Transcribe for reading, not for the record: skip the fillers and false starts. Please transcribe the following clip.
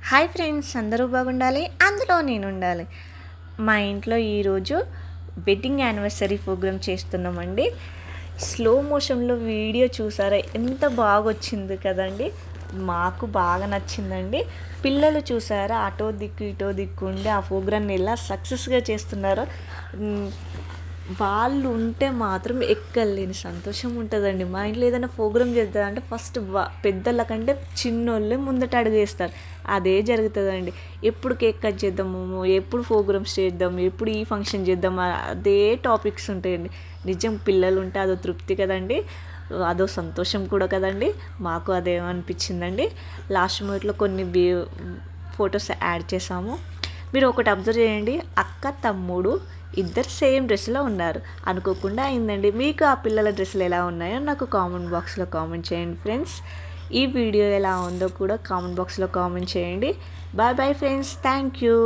Hi friends, అందరూ బాగుండాలి, అందులో నేను ఉండాలి. మా ఇంట్లో ఈరోజు వెడ్డింగ్ యానివర్సరీ ప్రోగ్రామ్ చేస్తున్నామండి. స్లో మోషన్లో వీడియో చూసారా, ఎంత బాగా వచ్చింది కదండి. మాకు బాగా నచ్చిందండి. పిల్లలు చూసారా, అటో దిక్కు ఇటో దిక్కు ఉండి ఆ ప్రోగ్రామ్ని ఎలా సక్సెస్గా చేస్తున్నారో. వాళ్ళు ఉంటే మాత్రం ఎక్కలేని సంతోషం ఉంటుందండి. మా ఇంట్లో ఏదైనా ప్రోగ్రామ్ చేద్దామంటే ఫస్ట్ పెద్దల కంటే చిన్నోళ్ళే ముందట అడుగు వేస్తారు. అదే జరుగుతుందండి. ఎప్పుడు కేక్ కట్ చేద్దాము, ఎప్పుడు ప్రోగ్రామ్స్ చేద్దాం, ఎప్పుడు ఈ ఫంక్షన్ చేద్దాం, అదే టాపిక్స్ ఉంటాయండి. నిజం పిల్లలు ఉంటే అదో తృప్తి కదండి, అదో సంతోషం కూడా కదండి. మాకు అదేమనిపించిందండి. లాస్ట్ మూమెంట్లో కొన్ని ఫొటోస్ యాడ్ చేసాము. మీరు ఒకటి అబ్జర్వ్ చేయండి, అక్క తమ్ముడు ఇద్దరు సేమ్ డ్రెస్లో ఉన్నారు. అనుకోకుండా అయిందండి. మీకు ఆ పిల్లల డ్రెస్సులు ఎలా ఉన్నాయో నాకు కామెంట్ బాక్స్లో కామెంట్ చేయండి ఫ్రెండ్స్. ఈ వీడియో ఎలా ఉందో కూడా కామెంట్ బాక్స్లో కామెంట్ చేయండి. Bye bye friends, thank you.